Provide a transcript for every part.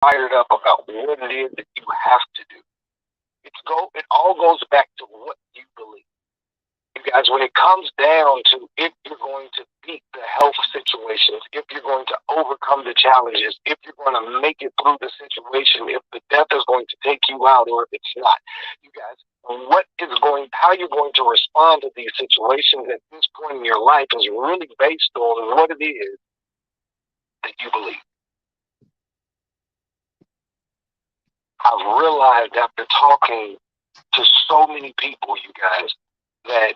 fired up about what it is that you have to do. It all goes back to what you believe. You guys, when it comes down to if you're going to beat the health situations, if you're going to overcome the challenges, if you're going to make it through the situation, if the death is going to take you out or if it's not, you guys, how you're going to respond to these situations at this point in your life is really based on what it is that you believe. I've realized after talking to so many people, you guys, that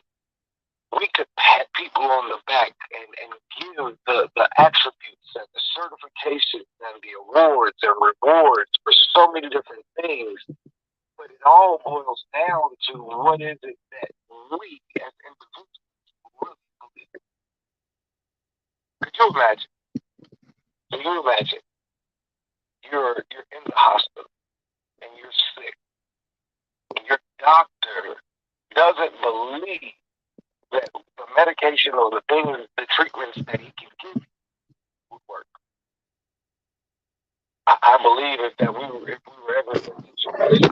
we could pat people on the back and give the attributes and the certifications and the awards and rewards for so many different things, but it all boils down to what is it that we as individuals really believe. Could you imagine? Can you imagine? You're in the hospital and you're sick. And your doctor doesn't believe that the medication or the things, the treatments that he can give you would work. I believe if we were ever in a situation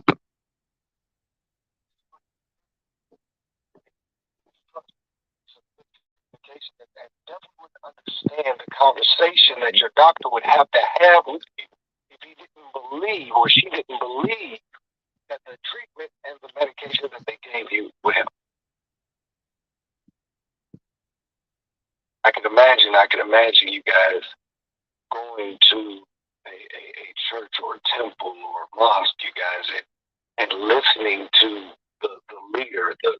that definitely would understand the conversation that your doctor would have to have with you if he didn't believe or she didn't believe that the treatment and the medication that they gave you would help. I can imagine you guys going to a church or a temple or a mosque, you guys, and listening to the leader, the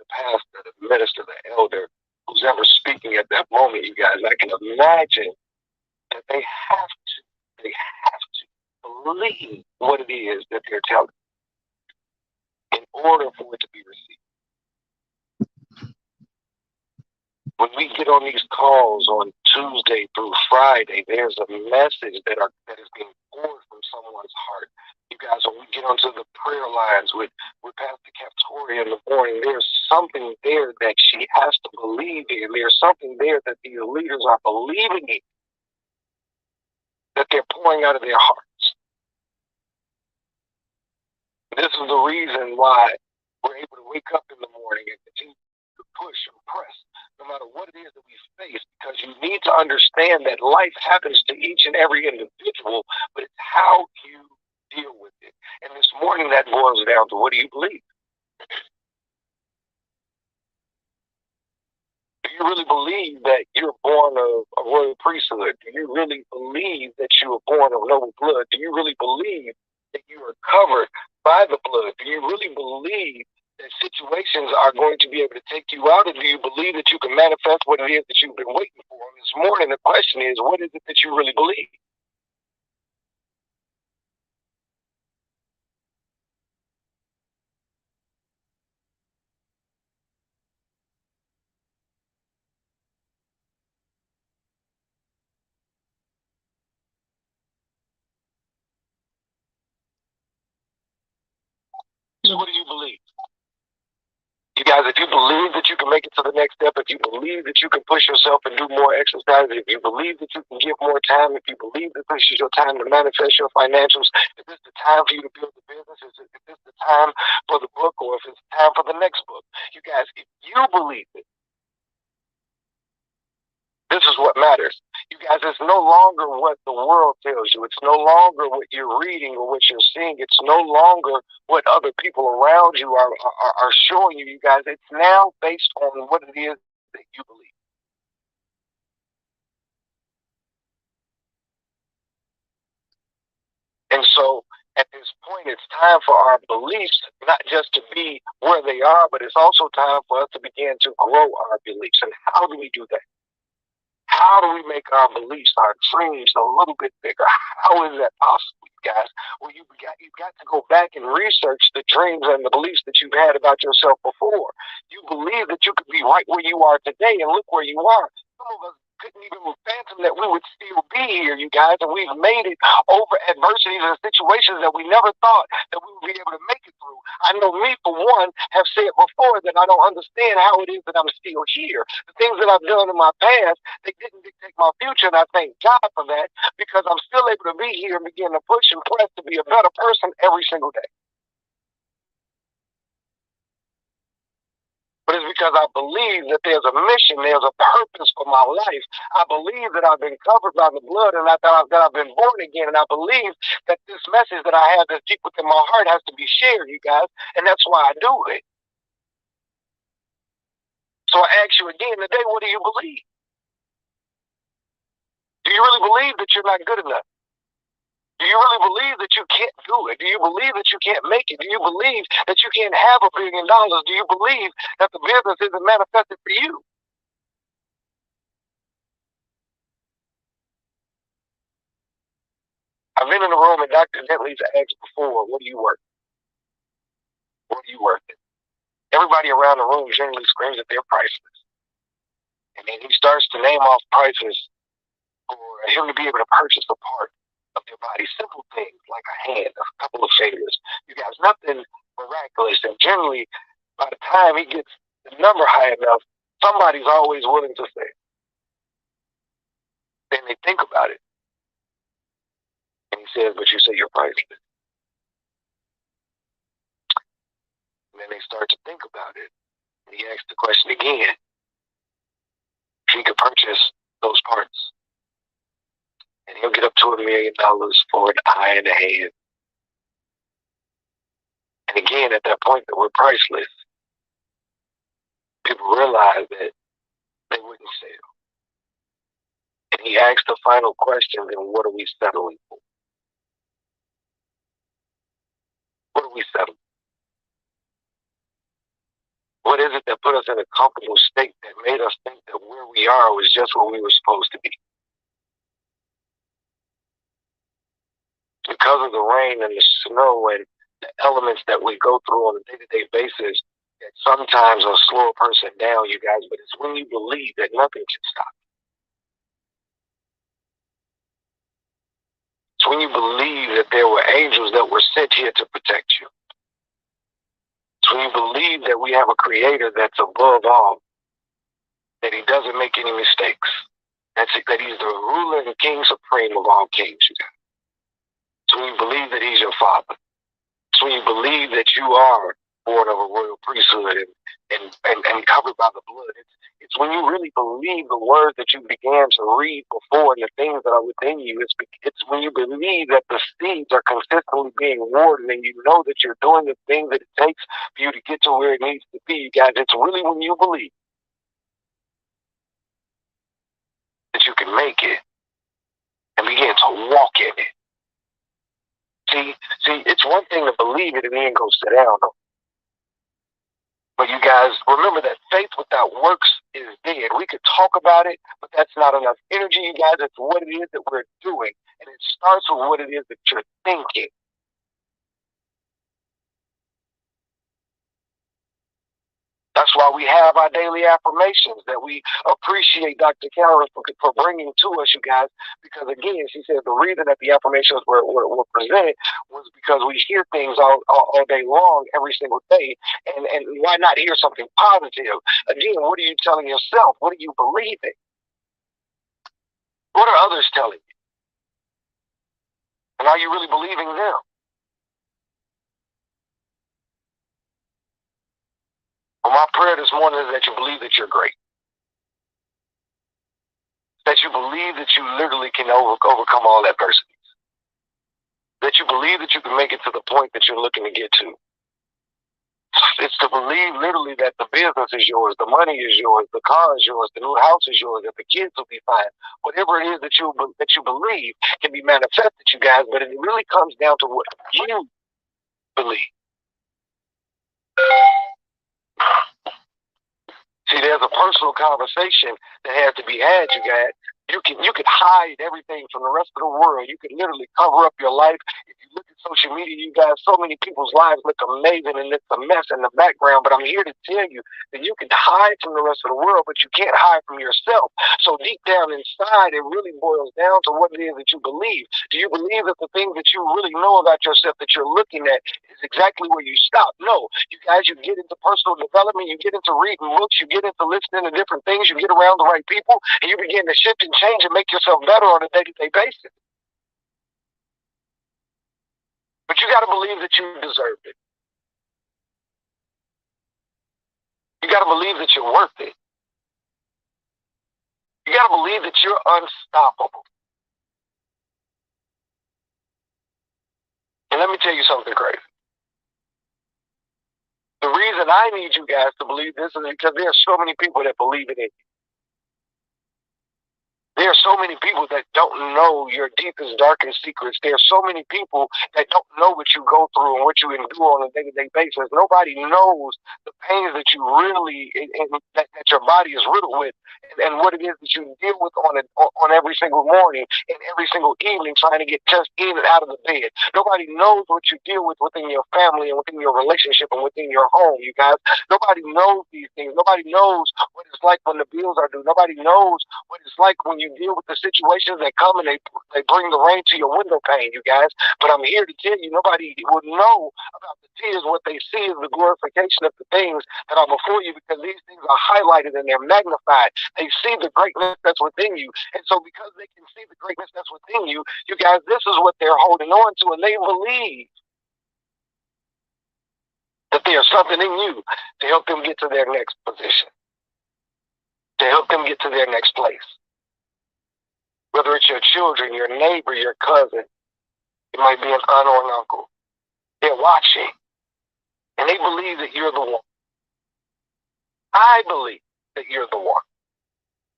pastor, the minister, the elder, who's ever speaking at that moment, you guys. I can imagine that they have to believe what it is that they're telling in order for it to be received. When we get on these calls on Tuesday through Friday, there's a message that is being poured from someone's heart. You guys, when we get onto the prayer lines with Pastor Captoria in the morning, there's something there that she has to believe in. There's something there that these leaders are believing in, that they're pouring out of their hearts. This is the reason why we're able to wake up in the morning and continue to push and press no matter what it is that we face, because you need to understand that life happens to each and every individual, but it's how you deal with it. And this morning that boils down to, what do you believe? Do you really believe that you're born of a royal priesthood? Do you really believe that you were born of noble blood? Do you really believe that you are covered by the blood? Do you really believe that situations are going to be able to take you out? Or do you believe that you can manifest what it is that you've been waiting for? And this morning, the question is, what is it that you really believe? So what do you believe? You guys, if you believe that you can make it to the next step, if you believe that you can push yourself and do more exercise, if you believe that you can give more time, if you believe that this is your time to manifest your financials, if this is the time for you to build the business, if this is the time for the book, or if it's time for the next book, you guys, if you believe it, this is what matters. You guys, it's no longer what the world tells you. It's no longer what you're reading or what you're seeing. It's no longer what other people around you are showing you. You guys, it's now based on what it is that you believe. And so at this point, it's time for our beliefs not just to be where they are, but it's also time for us to begin to grow our beliefs. And how do we do that? How do we make our beliefs, our dreams, a little bit bigger? How is that possible, guys? Well, you've got to go back and research the dreams and the beliefs that you've had about yourself before. You believe that you could be right where you are today, and look where you are. Some of us couldn't even fathom that we would still be here, you guys, and we've made it over adversities and situations that we never thought that we would be able to make it through. I know me, for one, have said before that I don't understand how it is that I'm still here. The things that I've done in my past, they didn't dictate my future, and I thank God for that, because I'm still able to be here and begin to push and press to be a better person every single day. But it's because I believe that there's a mission, there's a purpose for my life. I believe that I've been covered by the blood, and that I've been born again. And I believe that this message that I have that's deep within my heart has to be shared, you guys. And that's why I do it. So I ask you again today, what do you believe? Do you really believe that you're not good enough? Do you really believe that you can't do it? Do you believe that you can't make it? Do you believe that you can't have $1 billion? Do you believe that the business isn't manifested for you? I've been in the room and Dr. Dentley's asked before, what do you work? What do you work? Everybody around the room generally screams that they're priceless. And then he starts to name off prices for him to be able to purchase a part of their body. Simple things like a hand, a couple of fingers. You guys, nothing miraculous. And generally, by the time he gets the number high enough, somebody's always willing to say. Then they think about it. And he says, but you say you're priceless. And then they start to think about it. And he asks the question again. If he could purchase those parts, and he'll get up to $1 million for an eye and a hand. And again, at that point that we're priceless, people realize that they wouldn't sell. And he asked the final question, then what are we settling for? What are we settling? What is it that put us in a comfortable state that made us think that where we are was just where we were supposed to be? Because of the rain and the snow and the elements that we go through on a day-to-day basis, that sometimes will slow a person down, you guys, but it's when you believe that nothing can stop. It's when you believe that there were angels that were sent here to protect you. It's when you believe that we have a creator that's above all, that he doesn't make any mistakes. That he's the ruler and king supreme of all kings, you guys. It's when you believe that he's your father. It's when you believe that you are born of a royal priesthood and covered by the blood. It's when you really believe the words that you began to read before and the things that are within you. It's when you believe that the seeds are consistently being watered and you know that you're doing the things that it takes for you to get to where it needs to be, you guys. It's really when you believe that you can make it and begin to walk in it. See, it's one thing to believe it and then go sit down. But you guys, remember that faith without works is dead. We could talk about it, but that's not enough energy, you guys. It's what it is that we're doing. And it starts with what it is that you're thinking. That's why we have our daily affirmations that we appreciate Dr. Cameron for bringing to us, you guys. Because again, she said the reason that the affirmations were presented was because we hear things all day long, every single day. And why not hear something positive? Again, what are you telling yourself? What are you believing? What are others telling you? And are you really believing them? Well, my prayer this morning is that you believe that you're great. That you believe that you literally can overcome all adversities. That you believe that you can make it to the point that you're looking to get to. It's to believe literally that the business is yours, the money is yours, the car is yours, the new house is yours, that the kids will be fine. Whatever it is that you believe can be manifested, you guys, but it really comes down to what you believe. See, there's a personal conversation that has to be had, you guys. You can hide everything from the rest of the world. You can literally cover up your life. If you look at social media, you guys, so many people's lives look amazing and it's a mess in the background. But I'm here to tell you that you can hide from the rest of the world, but you can't hide from yourself. So deep down inside, it really boils down to what it is that you believe. Do you believe that the things that you really know about yourself that you're looking at is exactly where you stop? No. You guys, you get into personal development, you get into reading books, you get into listening to different things, you get around the right people, and you begin to shift and change and make yourself better on a day-to-day basis. But you got to believe that you deserve it. You got to believe that you're worth it. You got to believe that you're unstoppable. And let me tell you something crazy. The reason I need you guys to believe this is because there are so many people that believe it in you. There are so many people that don't know your deepest, darkest secrets. There are so many people that don't know what you go through and what you endure on a day-to-day basis. Nobody knows the pains that you really, and that your body is riddled with, and what it is that you deal with on every single morning and every single evening trying to get just in and out of the bed. Nobody knows what you deal with within your family and within your relationship and within your home, you guys. Nobody knows these things. Nobody knows what it's like when the bills are due. Nobody knows what it's like when you deal with the situations that come and they bring the rain to your window pane, you guys. But I'm here to tell you, nobody would know about the tears. What they see is the glorification of the things that are before you, because these things are highlighted and they're magnified. They see the greatness that's within you. And so because they can see the greatness that's within you, you guys, this is what they're holding on to, and they believe that there's something in you to help them get to their next position, to help them get to their next place. Whether it's your children, your neighbor, your cousin, it might be an aunt or an uncle. They're watching, and they believe that you're the one. I believe that you're the one.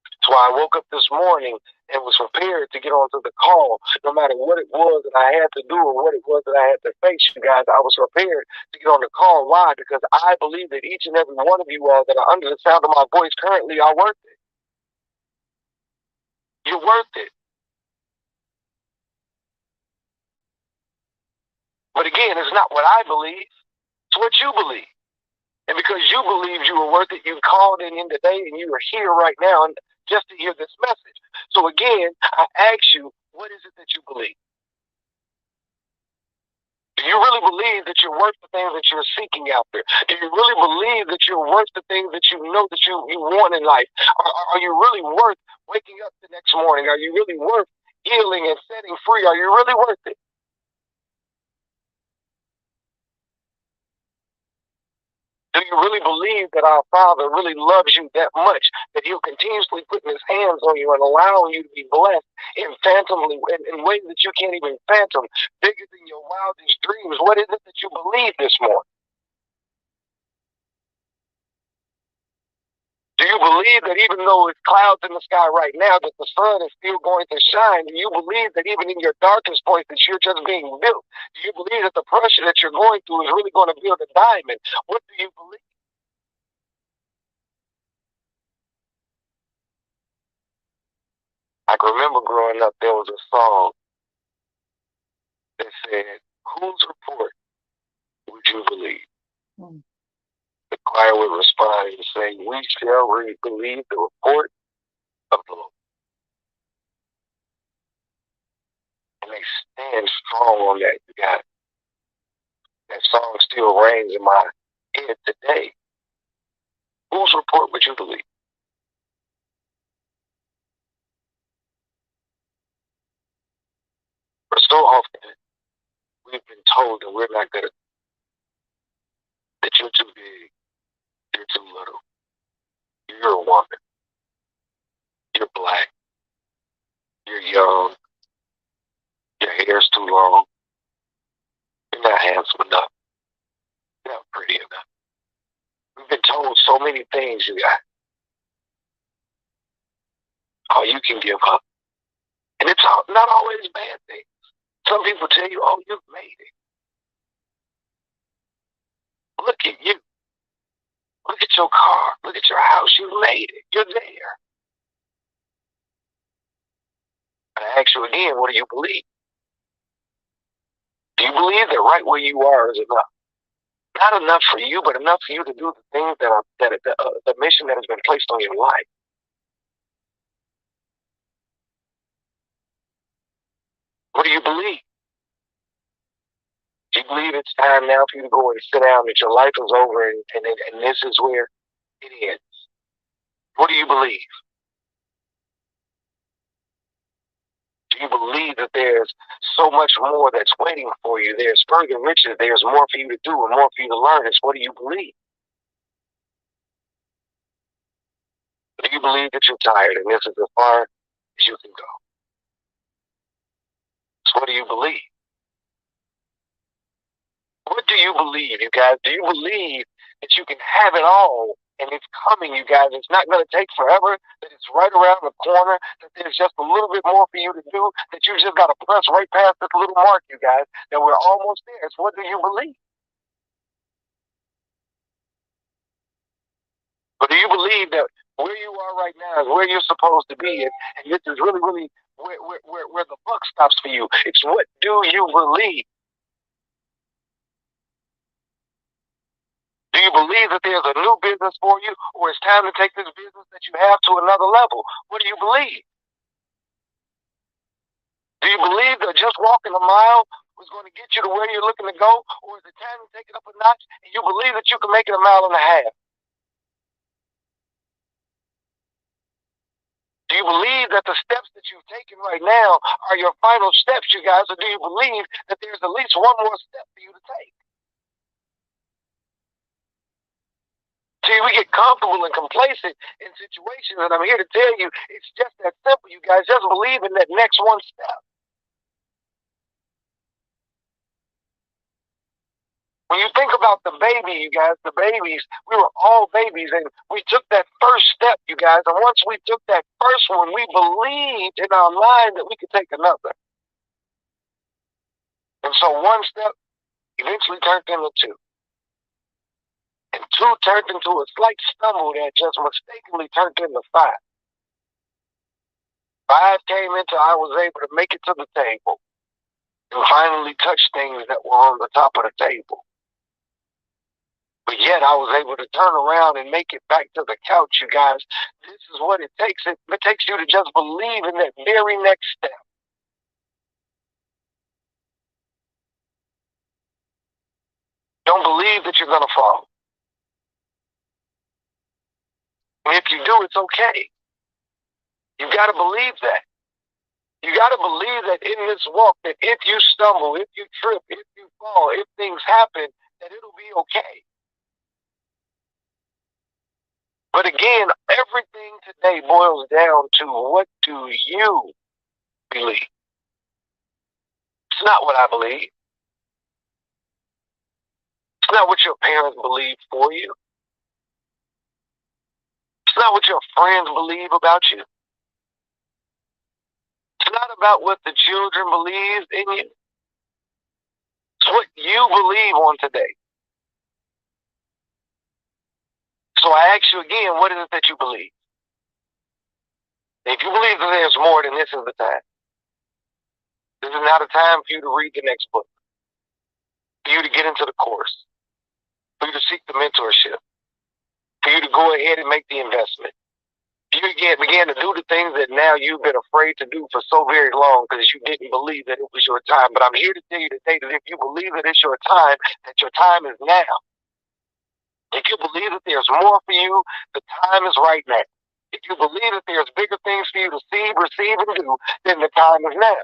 That's why I woke up this morning and was prepared to get onto the call, no matter what it was that I had to do or what it was that I had to face, you guys. I was prepared to get on the call. Why? Because I believe that each and every one of you all that are under the sound of my voice currently are worth it. You're worth it. But again, it's not what I believe. It's what you believe. And because you believe you were worth it, you called in today and you are here right now just to hear this message. So again, I ask you, what is it that you believe? Do you really believe that you're worth the things that you're seeking out there? Do you really believe that you're worth the things that you know that you want in life? Are you really worth waking up the next morning? Are you really worth healing and setting free? Are you really worth it? Do you really believe that our Father really loves you that much that He'll continuously put His hands on you and allowing you to be blessed in ways that you can't even fathom, bigger than your wildest dreams? What is it that you believe this morning? Do you believe that even though it's clouds in the sky right now, that the sun is still going to shine? Do you believe that even in your darkest point that you're just being built? Do you believe that the pressure that you're going through is really going to build a diamond? What do you believe? I can remember growing up, there was a song that said, "Whose report would you believe?" The choir would respond and say, "We shall believe the report of the Lord." And they stand strong on that, you guys. That song still rings in my head today. Whose report would you believe? For so often, we've been told that we're not good, that you're too big, you're too little, you're a woman, you're black, you're young, your hair's too long, you're not handsome enough, you're not pretty enough. We've been told so many things, you guys. Oh, you can give up. And it's not always bad things. Some people tell you, "Oh, you've made it. Look at you. Look at your car. Look at your house. You made it. You're there." And I ask you again, what do you believe? Do you believe that right where you are is enough? Not enough for you, but enough for you to do the things the mission that has been placed on your life. What do you believe? Do you believe it's time now for you to go and sit down, that your life is over, and this is where it ends? What do you believe? Do you believe that there's so much more that's waiting for you? There's further riches. There's more for you to do and more for you to learn. It's what do you believe? Do you believe that you're tired and this is as far as you can go? So what do you believe? What do you believe, you guys? Do you believe that you can have it all and it's coming, you guys? It's not going to take forever, that it's right around the corner, that there's just a little bit more for you to do, that you just got to press right past this little mark, you guys, that we're almost there. It's what do you believe? But do you believe that where you are right now is where you're supposed to be, and this is really, really where the buck stops for you? It's what do you believe? Do you believe that there's a new business for you, or it's time to take this business that you have to another level? What do you believe? Do you believe that just walking a mile was going to get you to where you're looking to go, or is it time to take it up a notch and you believe that you can make it a mile and a half? Do you believe that the steps that you've taken right now are your final steps, you guys, or do you believe that there's at least one more step for you to take? See, we get comfortable and complacent in situations, and I'm here to tell you, it's just that simple, you guys. Just believe in that next one step. When you think about the baby, you guys, the babies, we were all babies, and we took that first step, you guys. And once we took that first one, we believed in our mind that we could take another. And so one step eventually turned into two. And two turned into a slight stumble that just mistakenly turned into five. Five came into I was able to make it to the table and finally touch things that were on the top of the table. But yet I was able to turn around and make it back to the couch, you guys. This is what it takes. It takes you to just believe in that very next step. Don't believe that you're going to fall. And if you do, it's okay. You got to believe that. You got to believe that in this walk, that if you stumble, if you trip, if you fall, if things happen, that it'll be okay. But again, everything today boils down to what do you believe? It's not what I believe. It's not what your parents believe for you. It's not what your friends believe about you. It's not about what the children believe in you. It's what you believe on today. So I ask you again, what is it that you believe? If you believe that there's more, then this is the time. This is not a time for you to read the next book, for you to get into the course, for you to seek the mentorship, for you to go ahead and make the investment. You began to do the things that now you've been afraid to do for so very long because you didn't believe that it was your time. But I'm here to tell you today that if you believe that it's your time, that your time is now. If you believe that there's more for you, the time is right now. If you believe that there's bigger things for you to see, receive, and do, then the time is now.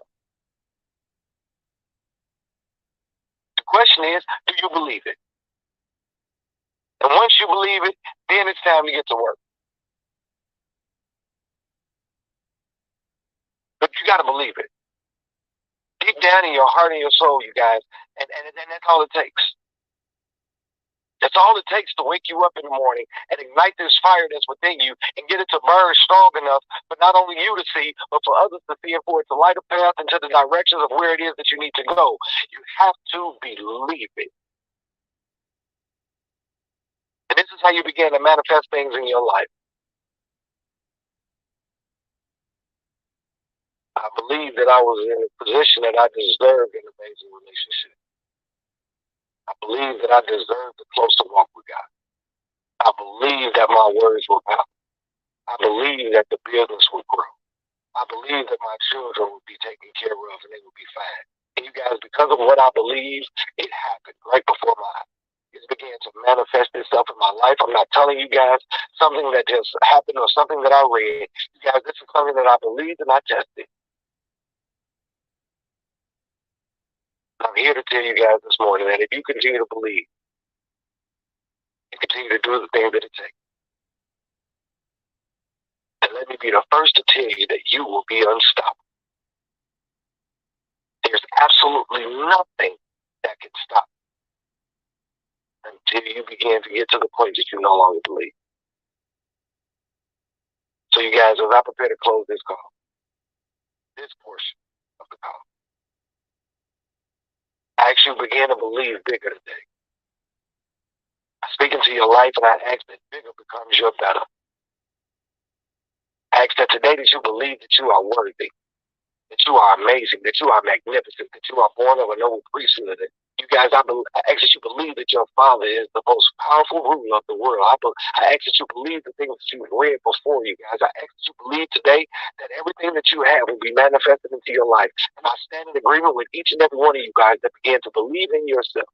The question is, do you believe it? And once you believe it, then it's time to get to work. But you got to believe it. Deep down in your heart and your soul, you guys. And that's all it takes. That's all it takes to wake you up in the morning and ignite this fire that's within you and get it to burn strong enough for not only you to see, but for others to see and for it to light a path into the directions of where it is that you need to go. You have to believe it. And this is how you begin to manifest things in your life. I believe that I was in a position that I deserved an amazing relationship. I believe that I deserve the closer walk with God. I believe that my words will power. I believe that the business will grow. I believe that my children will be taken care of and they will be fine. And you guys, because of what I believe, it happened right before my eyes. It began to manifest itself in my life. I'm not telling you guys something that just happened or something that I read. You guys, this is something that I believed and I tested. I'm here to tell you guys this morning that if you continue to believe, you continue to do the things that it takes. And let me be the first to tell you that you will be unstoppable. There's absolutely nothing that can stop until you begin to get to the point that you no longer believe. So you guys, as I prepare to close this call, this portion of the call, I ask you to begin to believe bigger today. I speak into your life and I ask that bigger becomes your better. I ask that today that you believe that you are worthy, that you are amazing, that you are magnificent, that you are born of a noble priesthood. That you guys, I ask that you believe that your Father is the most powerful ruler of the world. I ask that you believe the things that you read before you guys. I ask that you believe today that everything that you have will be manifested into your life. And I stand in agreement with each and every one of you guys that begin to believe in yourself.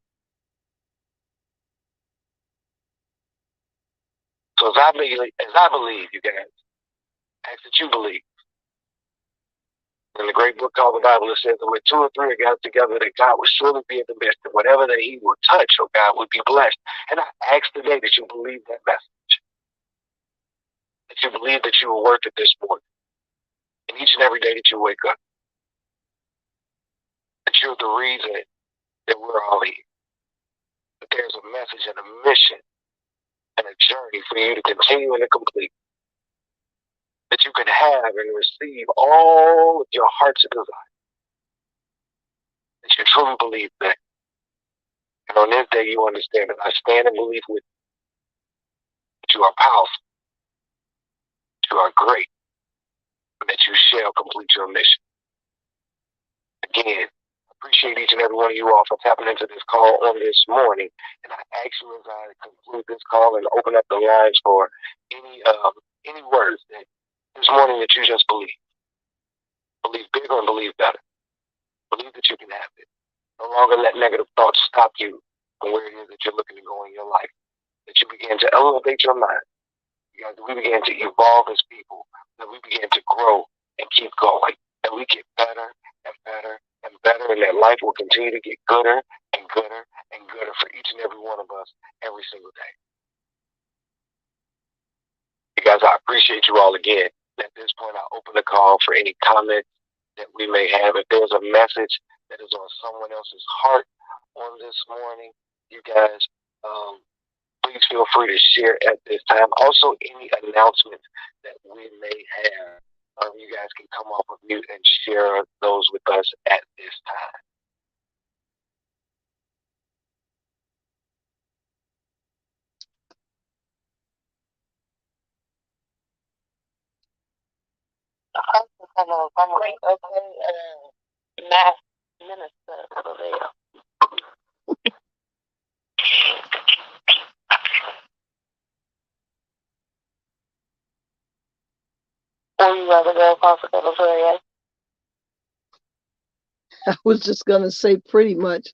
So as I believe, you guys, I ask that you believe. In the great book called the Bible, it says that when two or three are gathered together, that God will surely be in the midst, and whatever that He will touch, oh God, would be blessed. And I ask today that you believe that message, that you believe that you are worth it this morning, and each and every day that you wake up, that you're the reason that we're all here, that there's a message and a mission and a journey for you to continue and to complete, that you can have and receive all of your heart's desire, that you truly believe that. And on this day, you understand that I stand in belief with you, that you are powerful, that you are great, and that you shall complete your mission. Again, appreciate each and every one of you all for tapping into this call on this morning. And I ask you as I conclude this call and open up the lines for any words that this morning that you just believe. Believe bigger and believe better. Believe that you can have it. No longer let negative thoughts stop you from where it is that you're looking to go in your life. That you begin to elevate your mind. Because we begin to evolve as people. That we begin to grow and keep going. And we get better and better and better. And that life will continue to get gooder and gooder and gooder for each and every one of us every single day. You guys, I appreciate you all again. At this point, I'll open the call for any comments that we may have. If there's a message that is on someone else's heart on this morning, you guys, please feel free to share at this time. Also, any announcements that we may have, you guys can come off of mute and share those with us at this time. Mass minister. Or you rather go possible prayer? I was just going to say pretty much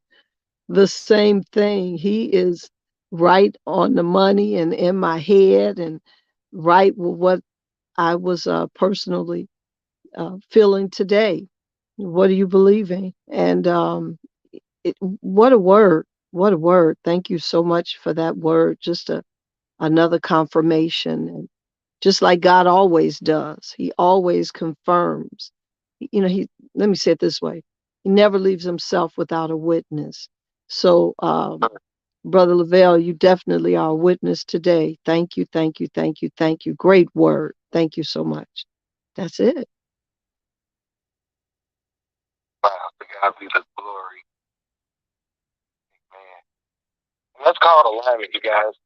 the same thing. He is right on the money and in my head and right with what I was personally feeling today. What are you believing? And what a word. What a word. Thank you so much for that word. Just another confirmation. And just like God always does, He always confirms. Let me say it this way. He never leaves Himself without a witness. So, Brother Lavelle, you definitely are a witness today. Thank you, thank you, thank you, thank you. Great word. Thank you so much. That's it. Wow, to God be the glory. Man. And that's called alignment, you guys,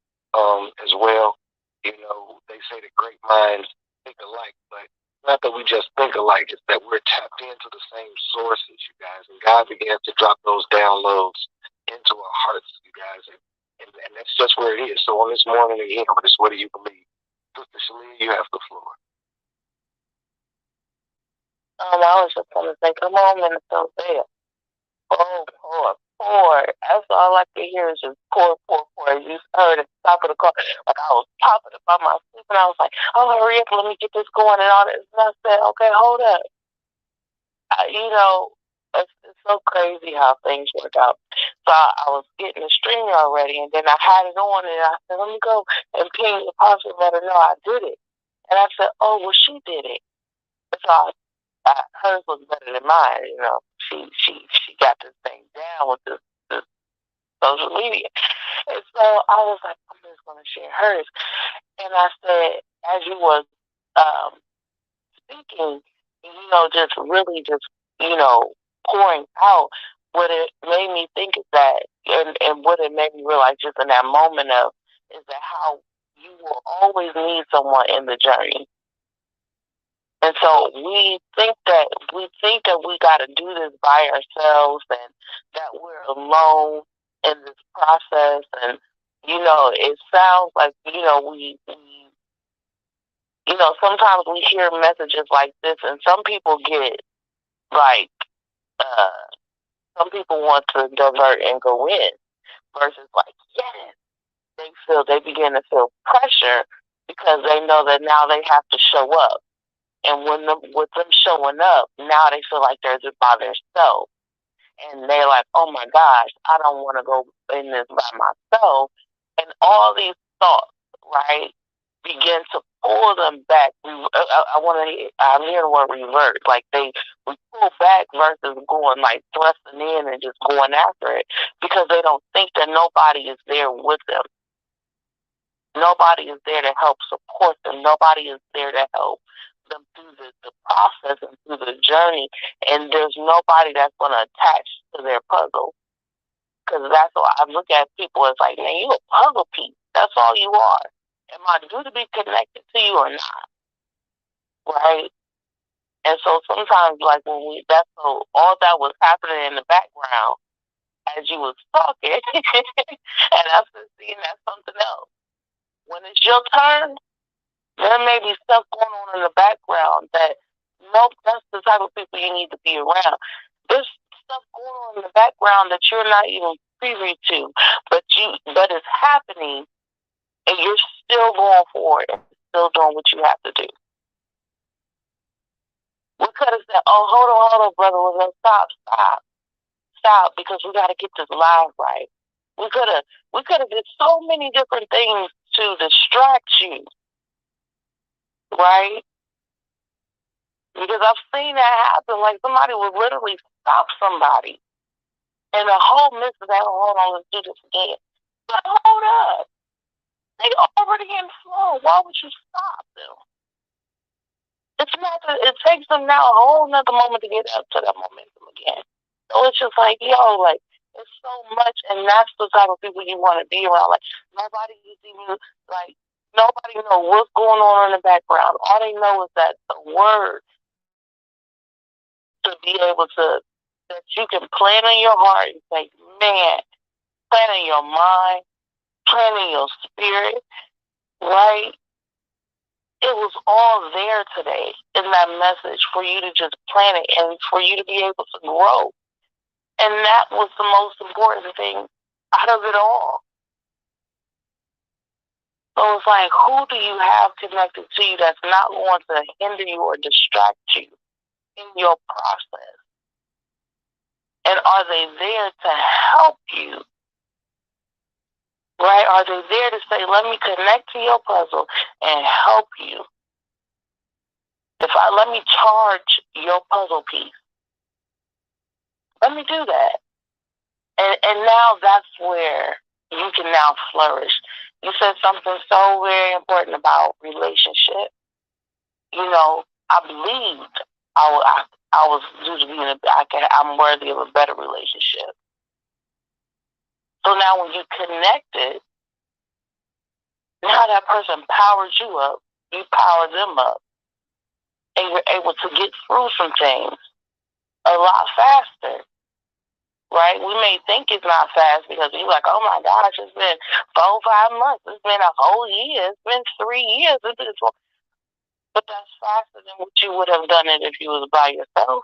as well. They say that great minds think alike, but not that we just think alike, it's that we're tapped into the same sources, you guys. And God begins to drop those downloads into into our hearts, you guys, and that's just where it is. So on this morning again, just what do you believe? Sister Shalia, you have the floor. I was just gonna say, come on, Minnesota. Pour, pour, pour. That's all I could hear is just pour, pour, pour. You heard at the top of the car, like I was popping up by my sleep, and I was like, oh, hurry up, let me get this going and all this. And I said, okay, hold up. You know, it's so crazy how things work out. So I was getting the stream already, and then I had it on, and I said, let me go and ping the pastor and let her know I did it. And I said, oh, well, she did it. So hers was better than mine. You know, she got this thing down with this social media. And so I was like, I'm just going to share hers. And I said, as you was um, speaking, you know, just really just, you know, pouring out, what it made me think is that, and what it made me realize just in that moment of, is that how you will always need someone in the journey. And so we think that we got to do this by ourselves, and that we're alone in this process. And you know, it sounds like, you know, we you know, sometimes we hear messages like this, and some people get like some people want to divert and go in, versus like, yes, they begin to feel pressure because they know that now they have to show up. And with them showing up, now they feel like they're just by themselves. And they're like, oh my gosh, I don't want to go in this by myself. And all these thoughts, right, begin to pull them back. I'm hearing the word revert. Like we pull back versus going like thrusting in and just going after it, because they don't think that nobody is there with them. Nobody is there to help support them. Nobody is there to help them through the process and through the journey. And there's nobody that's going to attach to their puzzle. Because that's what I look at people as like, man, you a puzzle piece. That's all you are. Am I due to be connected to you or not? Right? And so sometimes, like all that was happening in the background as you was talking, and I'm just seeing that something else. When it's your turn, there may be stuff going on in the background that, nope, that's the type of people you need to be around. There's stuff going on in the background that you're not even privy to, but it's happening, and you're still going for it, still doing what you have to do. We could have said, oh, hold on, brother, we're gonna stop, because we got to get this live right. We could have did so many different things to distract you, right? Because I've seen that happen. Like somebody would literally stop somebody, and the whole midst of that, hold on, let's do this again. But hold up, they already in flow. Why would you stop them? It's not that it takes them now a whole nother moment to get up to that momentum again. So it's just like, yo, like it's so much, and that's the type of people you want to be around. Like nobody is even like nobody knows what's going on in the background. All they know is that the word, to be able to, that you can plan in your heart and say, man, plan in your mind, plan in your spirit, right? It was all there today in that message for you to just plan it and for you to be able to grow. And that was the most important thing out of it all. So it's like, who do you have connected to you that's not going to hinder you or distract you in your process? And are they there to help you? Right? Are they there to say, let me connect to your puzzle and help you? Let me charge your puzzle piece. Let me do that. And now that's where you can now flourish. You said something so very important about relationship. You know, I believed I was due to be I'm worthy of a better relationship. So now when you connected, now that person powers you up, you power them up, and you're able to get through some things a lot faster, right? We may think it's not fast because we're like, oh my gosh, it's been 4 5 months. It's been a whole year. It's been 3 years. But that's faster than what you would have done it if you was by yourself.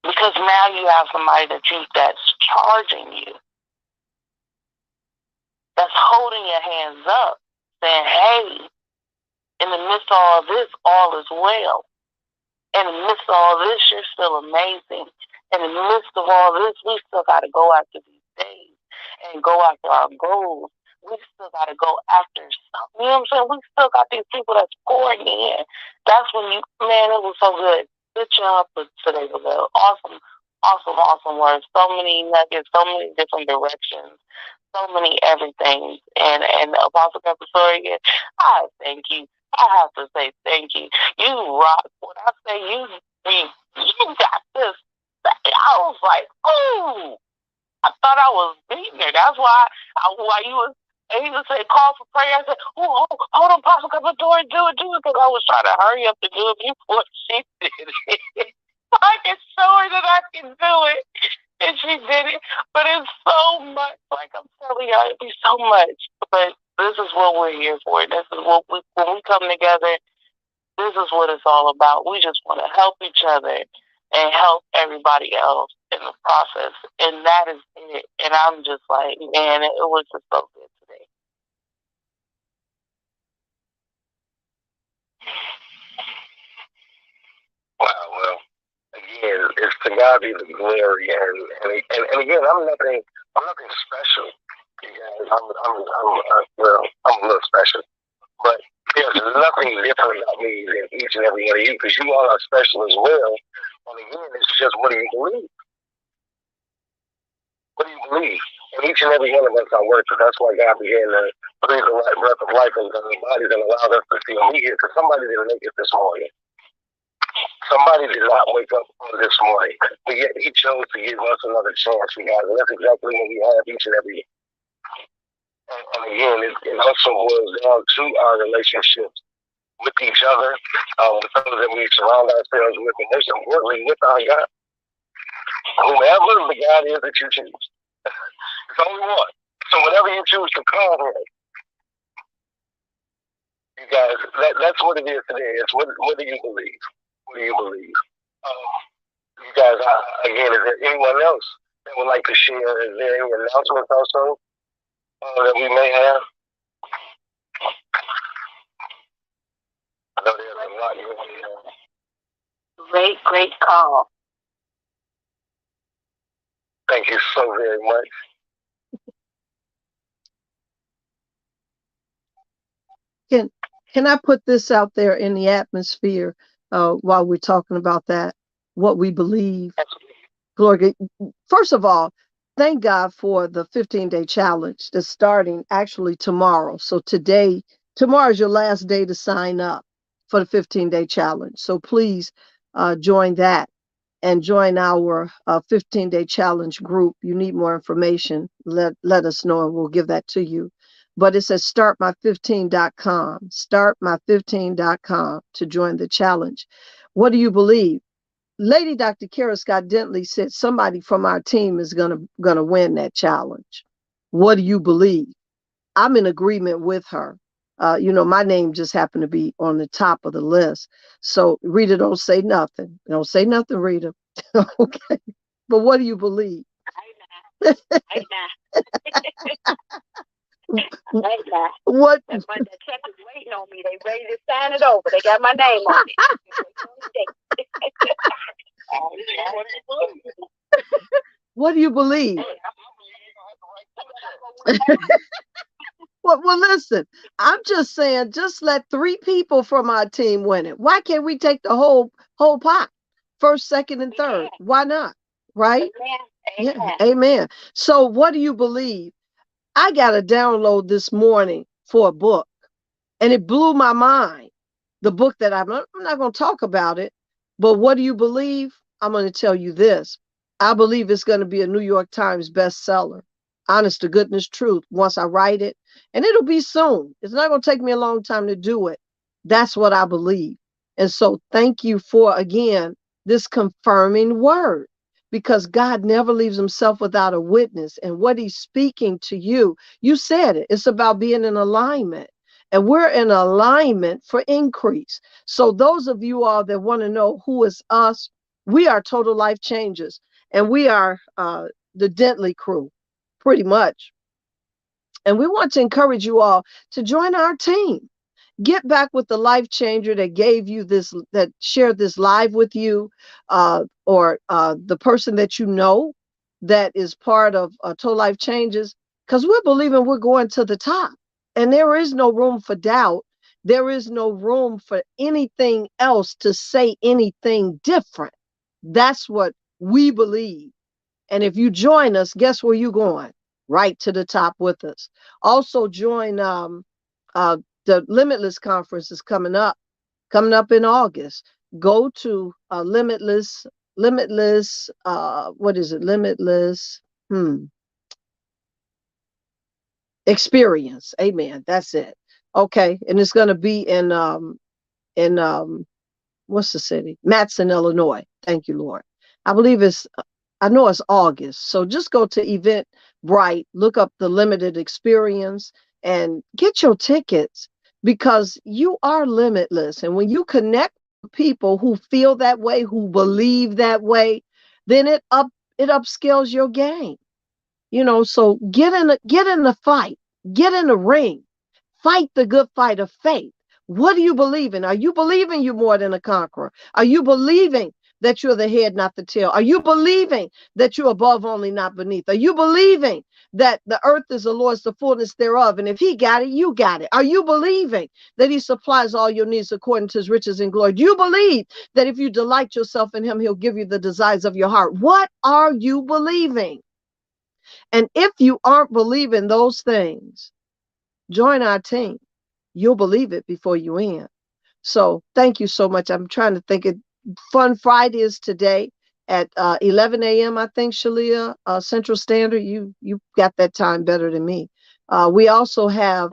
Because now you have somebody that's charging you, that's holding your hands up, saying, hey, in the midst of all this, all is well. In the midst of all this, you're still amazing. In the midst of all this, we still got to go after these days and go after our goals. We still got to go after something. You know what I'm saying? We still got these people that's pouring in. That's when man, it was so good. Good job for today, Lavelle. Awesome, awesome, awesome words. So many nuggets, so many different directions, so many everything. And Apostle Pepper, I thank you. I have to say thank you. You rock. When I say you got this. I was like, ooh. I thought I was beating her. That's why you was. And he would say, call for prayer. I said, oh, hold on, Apostle, come do it. Because I was trying to hurry up to do it before she did it. I can show her that I can do it. And she did it. But it's so much. Like I'm telling y'all, it'd be so much. But this is what we're here for. This is what when we come together, this is what it's all about. We just want to help each other and help everybody else in the process. And that is it. And I'm just like, man, it was just so good today. Wow, well, again, it's to God be the glory, and again, I'm nothing special. You guys, I'm a little special, but there's nothing different about me than each and every one of you, because you all are special as well. And again, it's just what do you believe? What do you believe? And each and every one of us are worth it. That's why God began to breathe the breath of life into our bodies and allowed us to see me here, because somebody didn't make it this morning. Somebody did not wake up on this morning, but yet He chose to give us another chance, you guys. And that's exactly what we have each and every. And again, it also boils down to our relationships with each other, with those that we surround ourselves with, and most importantly, with our God. Whomever the God is that you choose, it's only one. So whatever you choose to call Him, you guys, that's what it is today. It's what do you believe? What do you believe? You guys, again, is there anyone else that would like to share? Is there any announcements also that we may have? I know there's a lot going on. Great call. Thank you so very much. Can I put this out there in the atmosphere while we're talking about that, what we believe? Glory. First of all, thank God for the 15-day challenge that's starting actually tomorrow. So tomorrow is your last day to sign up for the 15-day challenge. So please join that and join our 15-day challenge group. You need more information, let us know and we'll give that to you. But it says startmy15.com, startmy15.com to join the challenge. What do you believe? Lady Dr. Kara Scott Dentley said somebody from our team is gonna win that challenge. What do you believe? I'm in agreement with her. My name just happened to be on the top of the list. So Rita, don't say nothing. Don't say nothing, Rita. Okay. But what do you believe? Right What? That check is waiting on me. They ready to sign it over. They got my name on it. What do you believe? Well, listen, I'm just saying, just let 3 people from our team win it. Why can't we take the whole pot? First, second, and third. Why not? Right? Amen. Yeah. Amen. So what do you believe? I got a download this morning for a book, and it blew my mind. The book that I'm not going to talk about it, but what do you believe? I'm going to tell you this. I believe it's going to be a New York Times bestseller. Honest to goodness truth. Once I write it, and it'll be soon. It's not going to take me a long time to do it. That's what I believe. And so thank you for, again, this confirming word, because God never leaves himself without a witness. And what he's speaking to you, you said it, it's about being in alignment. And we're in alignment for increase. So those of you all that want to know who is us, we are Total Life Changers. And we are the Dentley crew, pretty much. And we want to encourage you all to join our team. Get back with the life changer that gave you this, that shared this live with you, or the person that you know that is part of Total Life Changes, because we're believing we're going to the top. And there is no room for doubt. There is no room for anything else to say anything different. That's what we believe. And if you join us, guess where you're going? Right to the top with us. Also join uh, the Limitless Conference is coming up in August. Go to Limitless, what is it? Limitless Experience. Amen. That's it. Okay. And it's going to be in what's the city? Matson, Illinois. Thank you, Lord. I believe I know it's August. So just go to Eventbrite, look up the limited experience and get your tickets, because you are limitless. And when you connect with people who feel that way, who believe that way, then it upscales your game. So get in the fight, get in the ring, fight the good fight of faith. What do you believe in? Are you believing you're more than a conqueror? Are you believing that you're the head, not the tail? Are you believing that you're above only, not beneath? Are you believing that the earth is the Lord's, the fullness thereof? And if he got it, you got it. Are you believing that he supplies all your needs according to his riches and glory? Do you believe that if you delight yourself in him, he'll give you the desires of your heart? What are you believing? And if you aren't believing those things, join our team. You'll believe it before you end. So thank you so much. I'm trying to think it. Fun Friday is today at 11 a.m. I think, Shalia, Central Standard. You got that time better than me. We also have,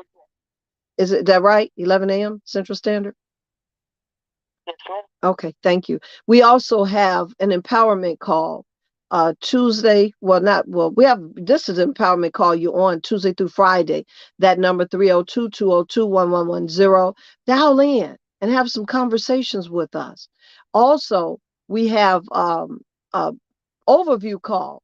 is it that right? 11 a.m. Central Standard? Yes, ma'am. Okay, thank you. We also have an empowerment call Tuesday. We have, this is an empowerment call you on Tuesday through Friday. That number 302-202-1110. Dial in and have some conversations with us. Also, we have overview call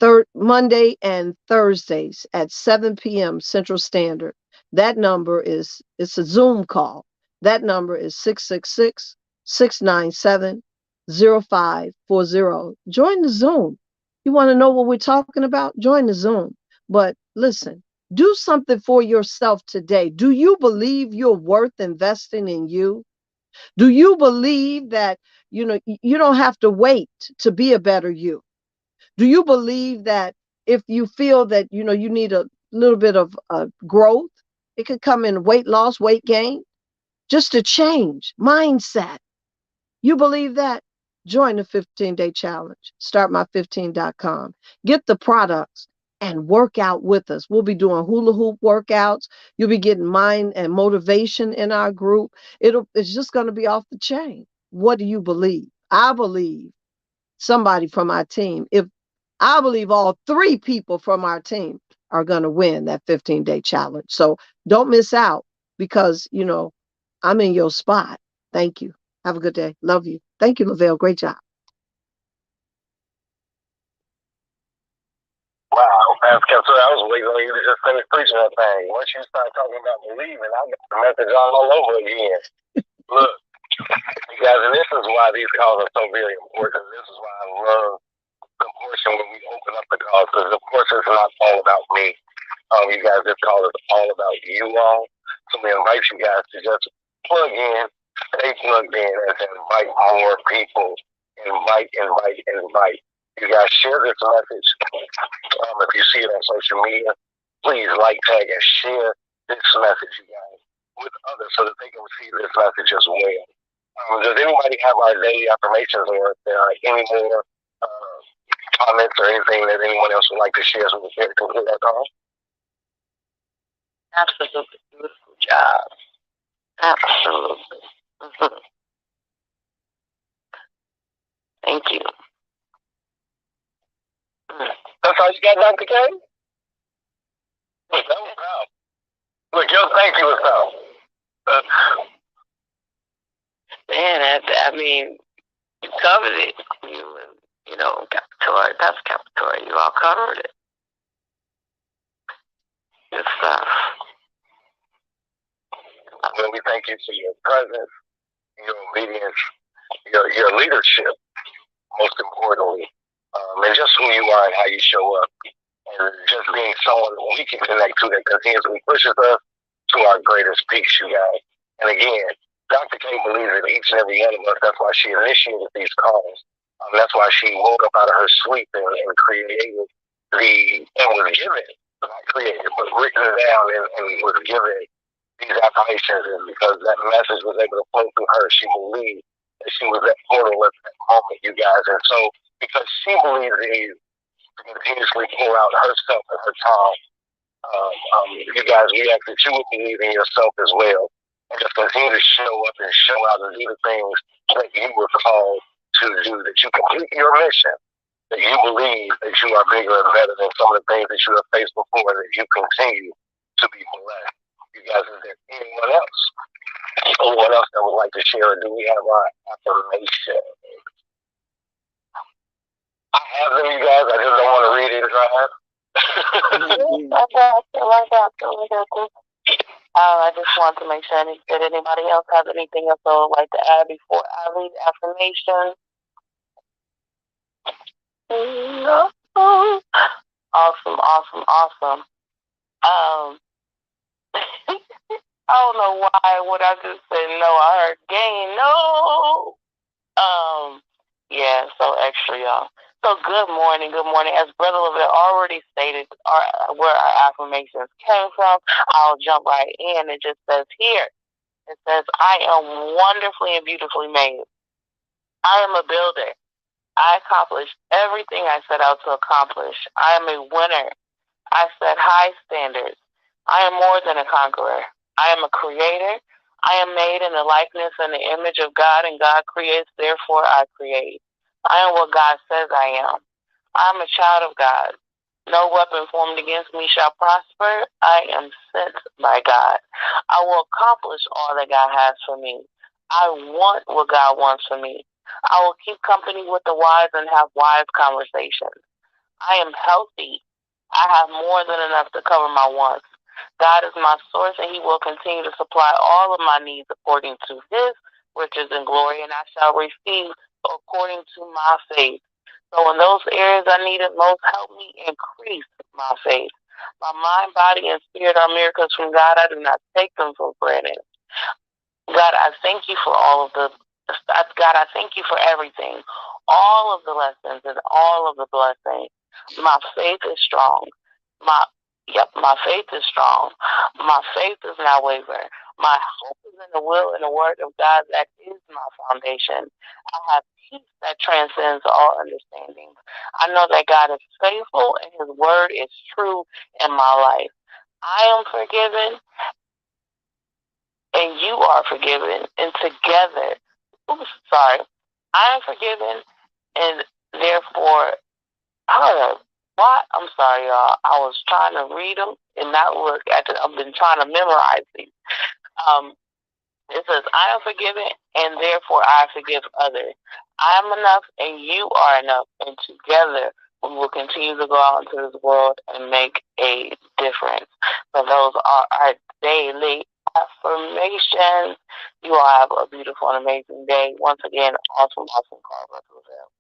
third Monday and Thursdays at 7 p.m. Central Standard. That number it's a Zoom call. That number is 666-697-0540. Join the Zoom. You want to know what we're talking about? Join the Zoom. But listen, do something for yourself today. Do you believe you're worth investing in you? Do you believe that you don't have to wait to be a better you? Do you believe that if you feel that you need a little bit of growth, it could come in weight loss, weight gain, just a change mindset? You believe that? Join the 15-day challenge. Startmy15.com. Get the products and work out with us. We'll be doing hula hoop workouts. You'll be getting mind and motivation in our group. It's just going to be off the chain. What do you believe? I believe somebody from our team. If I believe all three people from our team are going to win that 15-day challenge. So don't miss out, because, I'm in your spot. Thank you. Have a good day. Love you. Thank you, Lavelle. Great job. Wow, Pascal, so I was waiting on you to just finish preaching that thing. Once you start talking about believing, I got the message all over again. Look, you guys, and this is why these calls are so very important. This is why I love the portion when we open up the call, because of course it's not all about me. You guys, this call is all about you all. So we invite you guys to just plug in, stay plugged in, and invite more people. Invite. You guys share this message. If you see it on social media, please like, tag, and share this message, you guys, with others so that they can receive this message as well. Does anybody have our daily affirmations, or if there are any more comments or anything that anyone else would like to share so we can conclude that call? Absolutely beautiful job. Absolutely. Thank you. That's all you got, Dr. K? Look, that was proud. Look, your thank you was proud. Man, I mean, you covered it. You know, Capitory, that's Capitory. You all covered it. Good stuff. Well, we thank you for your presence, your obedience, your leadership, most importantly, and just who you are and how you show up, and just being someone that we can connect to that continuously pushes us to our greatest peaks, you guys. And again, Dr. K believes in each and every one of us. That's why she initiated these calls. That's why she woke up out of her sleep and created and was given, not created, but written down and was given these affirmations, and because that message was able to flow through her, she believed that she was that portal at that moment, you guys. And so, because she believes in you to continuously pour out herself and her time, you guys, we ask that you would believe in yourself as well, and just continue to show up and show out and do the things that you were called to do, that you complete your mission, that you believe that you are bigger and better than some of the things that you have faced before, and that you continue to be blessed. You guys, is there anyone else? Anyone else that would like to share? Or do we have our affirmation? I have them, you guys. I just don't want to read it and drive. I just want to make sure that anybody else has anything else they would like to add before I read affirmation. No. Awesome. I don't know why when I just said no, I heard gain. No. Yeah, so extra, y'all. So good morning. As Brother Lavelle already stated where our affirmations came from, I'll jump right in. It just says here, it says, I am wonderfully and beautifully made. I am a builder. I accomplished everything I set out to accomplish. I am a winner. I set high standards. I am more than a conqueror. I am a creator. I am made in the likeness and the image of God, and God creates, therefore I create. I am what God says I am. I am a child of God. No weapon formed against me shall prosper. I am sent by God. I will accomplish all that God has for me. I want what God wants for me. I will keep company with the wise and have wise conversations. I am healthy. I have more than enough to cover my wants. God is my source, and He will continue to supply all of my needs according to His riches and glory, and I shall receive according to my faith. So in those areas I need it most, help me increase my faith. My mind, body, and spirit are miracles from God. I do not take them for granted. God, I thank you for all of God, I thank you for everything, all of the lessons and all of the blessings. My faith is strong. My faith is strong. My faith is not wavering. My hope is in the will and the word of God. That is my foundation. I have peace that transcends all understanding. I know that God is faithful and His word is true in my life. I am forgiven and you are forgiven, and together, I am forgiven, and therefore, I don't know why. I'm sorry, y'all. I was trying to read them and not look at them. I've been trying to memorize these. It says, I am forgiven, and therefore I forgive others. I am enough, and you are enough, and together we will continue to go out into this world and make a difference. So those are our daily affirmations. You all have a beautiful and amazing day. Once again, awesome call, Brother Lavelle.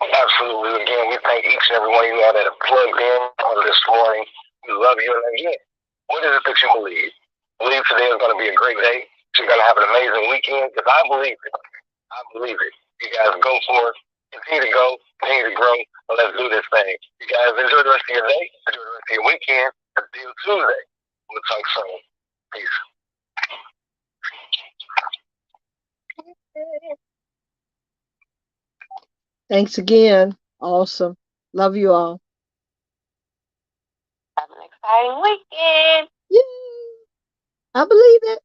Absolutely. Again, we thank each and every one of you all that have plugged in on this morning. We love you. And again, what is it that you believe? Believe today is going to be a great day. You're going to have an amazing weekend, because I believe it. I believe it. You guys go for it. Continue to go. Continue to grow. And let's do this thing. You guys enjoy the rest of your day. Enjoy the rest of your weekend. Until Tuesday. We'll talk soon. Peace. Thanks again. Awesome. Love you all. Have an exciting weekend. Yay! I believe it.